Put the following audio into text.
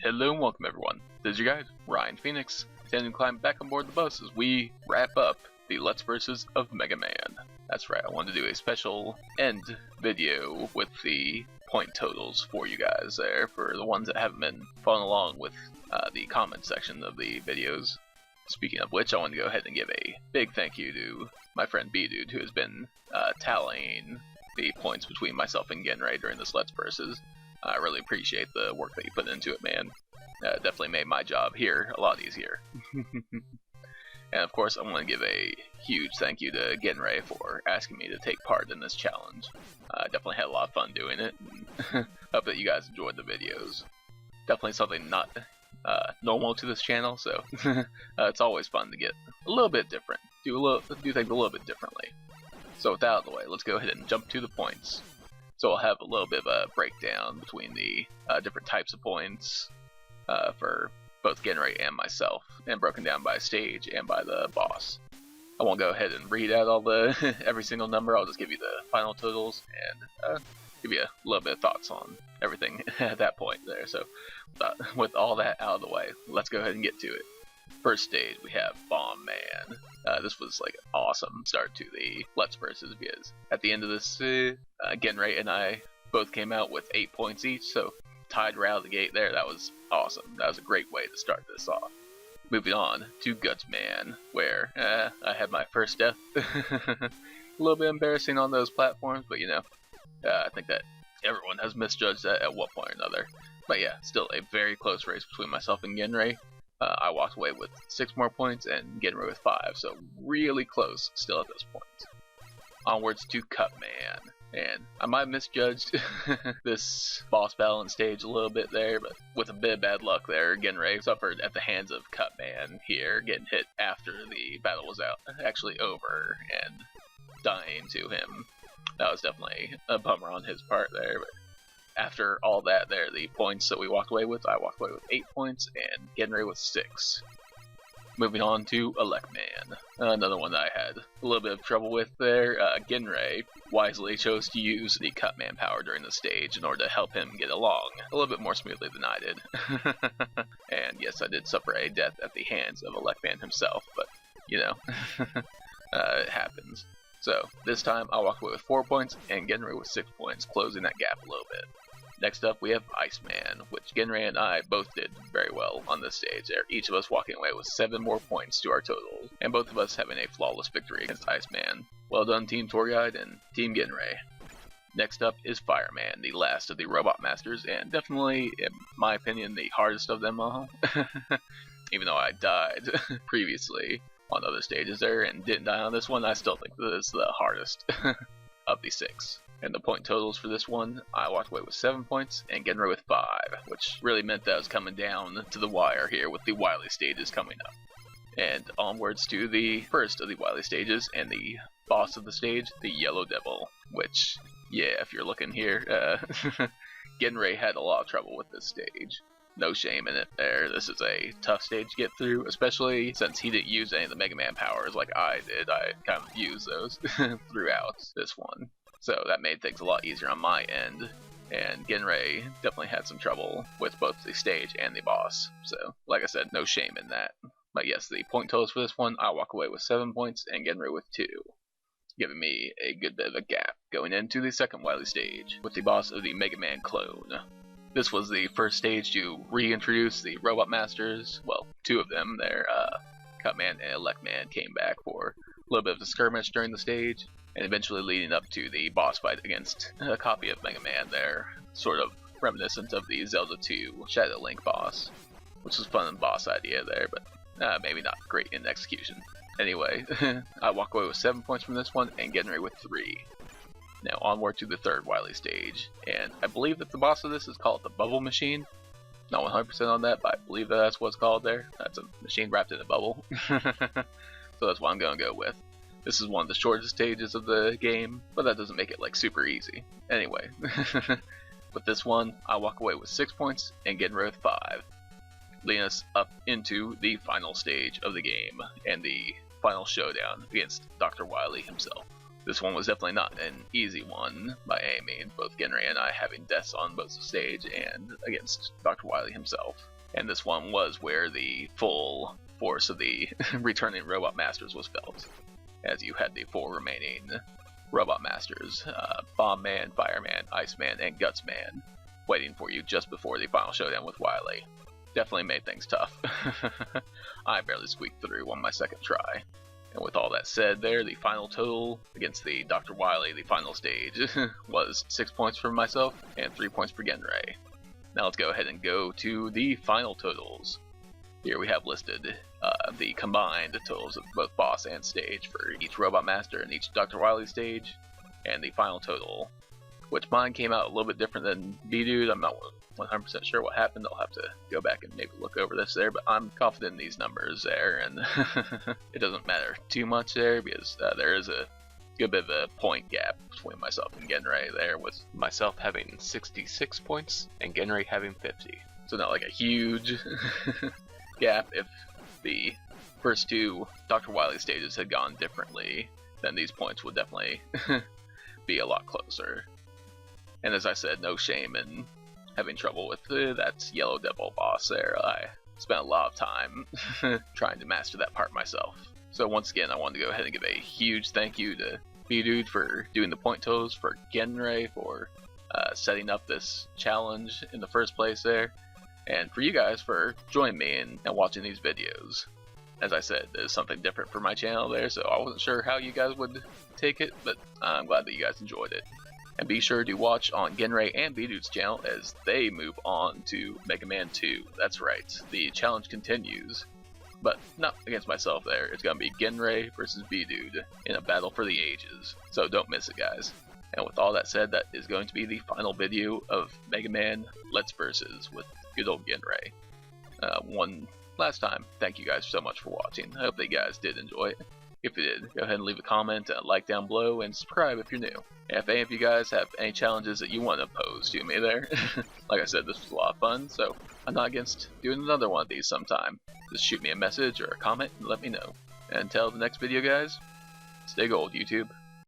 Hello and welcome everyone. This is your guide, Ryan Phoenix, standing to climb back on board the bus as we wrap up the Let's Versus of Mega Man. That's right, I wanted to do a special end video with the point totals for you guys there, for the ones that haven't been following along with the comment section of the videos. Speaking of which, I want to go ahead and give a big thank you to my friend Bdude, who has been tallying the points between myself and Gjenrei during this Let's Versus. I really appreciate the work that you put into it, man. Definitely made my job here a lot easier. And of course, I want to give a huge thank you to Gjenrei for asking me to take part in this challenge. I definitely had a lot of fun doing it, and hope that you guys enjoyed the videos. Definitely something not normal to this channel, so it's always fun to get a little bit different, do things a little bit differently. So with that out of the way, let's go ahead and jump to the points. So I'll have a little bit of a breakdown between the different types of points for both Gjenrei and myself, and broken down by stage and by the boss. I won't go ahead and read out all the every single number. I'll just give you the final totals and give you a little bit of thoughts on everything at that point there. So with all that out of the way, let's go ahead and get to it. First stage, we have Bomb Man. This was like an awesome start to the Let's Versus, because at the end of this, Gjenrei and I both came out with 8 points each, so tied right out of the gate there. That was awesome. That was a great way to start this off. Moving on to Guts Man, where I had my first death. A little bit embarrassing on those platforms, but you know, I think that everyone has misjudged that at one point or another. But yeah, still a very close race between myself and Gjenrei. I walked away with 6 more points and Gjenrei with 5, so really close still at this point. Onwards to Cut Man, and I might have misjudged this boss battle and stage a little bit there, but with a bit of bad luck there, Gjenrei suffered at the hands of Cut Man here, getting hit after the battle was actually over and dying to him. That was definitely a bummer on his part there, but after all that there, the points that we walked away with, I walked away with 8 points and Gjenrei with 6. Moving on to Elect Man, another one that I had a little bit of trouble with there. Gjenrei wisely chose to use the Cut Man power during the stage in order to help him get along a little bit more smoothly than I did. And yes, I did suffer a death at the hands of Elect Man himself, but you know, it happens. So this time I walked away with 4 points and Gjenrei with 6 points, closing that gap a little bit. Next up we have Iceman, which Gjenrei and I both did very well on this stage there, each of us walking away with 7 more points to our total, and both of us having a flawless victory against Iceman. Well done Team Tour Guide and Team Gjenrei. Next up is Fireman, the last of the Robot Masters, and definitely, in my opinion, the hardest of them all. Even though I died previously on other stages there and didn't die on this one, I still think this is the hardest of the 6. And the point totals for this one, I walked away with 7 points and Gjenrei with 5, which really meant that I was coming down to the wire here with the Wily stages coming up. And onwards to the first of the Wily stages and the boss of the stage, the Yellow Devil, which, yeah, if you're looking here, Gjenrei had a lot of trouble with this stage. No shame in it there. This is a tough stage to get through, especially since he didn't use any of the Mega Man powers like I did. I kind of used those throughout this one. So that made things a lot easier on my end, and Gjenrei definitely had some trouble with both the stage and the boss. So, like I said, no shame in that. But yes, the point totals for this one, I walk away with 7 points and Gjenrei with 2, giving me a good bit of a gap going into the second Wily stage with the boss of the Mega Man clone. This was the first stage to reintroduce the Robot Masters. Well, 2 of them there, Cut Man and Elect Man, came back for a little bit of a skirmish during the stage, and eventually leading up to the boss fight against a copy of Mega Man there, sort of reminiscent of the Zelda 2 Shadow Link boss, which was a fun boss idea there, but maybe not great in execution. Anyway, I walk away with 7 points from this one and Gjenrei with 3. Now onward to the third Wily stage, and I believe that the boss of this is called the Bubble Machine. Not 100% on that, but I believe that's what it's called there. That's a machine wrapped in a bubble. So that's what I'm going to go with. This is one of the shortest stages of the game, but that doesn't make it like super easy. Anyway, with this one, I walk away with 6 points and Gjenrei with 5, leading us up into the final stage of the game and the final showdown against Dr. Wily himself. This one was definitely not an easy one by any means, both Gjenrei and I having deaths on both the stage and against Dr. Wily himself. And this one was where the full force of the returning Robot Masters was felt, as you had the 4 remaining Robot Masters, Bomb Man, Fireman, Iceman, and Gutsman, waiting for you just before the final showdown with Wily. Definitely made things tough. I barely squeaked through on my second try. And with all that said there, the final total against the Dr. Wily, the final stage, was 6 points for myself and 3 points for Gjenrei. Now let's go ahead and go to the final totals. Here we have listed the combined totals of both boss and stage for each Robot Master and each Dr. Wily stage, and the final total, which mine came out a little bit different than Bdude. I'm not 100% sure what happened. I'll have to go back and maybe look over this there, but I'm confident in these numbers there, and it doesn't matter too much there because there is a good bit of a point gap between myself and Gjenrei there, with myself having 66 points and Gjenrei having 50. So not like a huge gap. If the first 2 Dr. Wily stages had gone differently, then these points would definitely be a lot closer. And as I said, no shame in having trouble with that Yellow Devil boss there. I spent a lot of time trying to master that part myself. So once again, I wanted to go ahead and give a huge thank you to Bdude for doing the point totals, for Gjenrei for setting up this challenge in the first place there, and for you guys for joining me and watching these videos. As I said, there's something different for my channel there, so I wasn't sure how you guys would take it, but I'm glad that you guys enjoyed it. And be sure to watch on Gjenrei and Bdude's channel as they move on to Mega Man 2. That's right, the challenge continues. But not against myself there. It's going to be Gjenrei versus Bdude in a battle for the ages. So don't miss it, guys. And with all that said, that is going to be the final video of Mega Man Let's Versus with good old Gjenrei. One last time, thank you guys so much for watching. I hope that you guys did enjoy it. If you did, go ahead and leave a comment and a like down below, and subscribe if you're new. And if any of you guys have any challenges that you want to pose to me there, like I said, this was a lot of fun, so I'm not against doing another one of these sometime. Just shoot me a message or a comment and let me know. And until the next video, guys, stay gold, YouTube.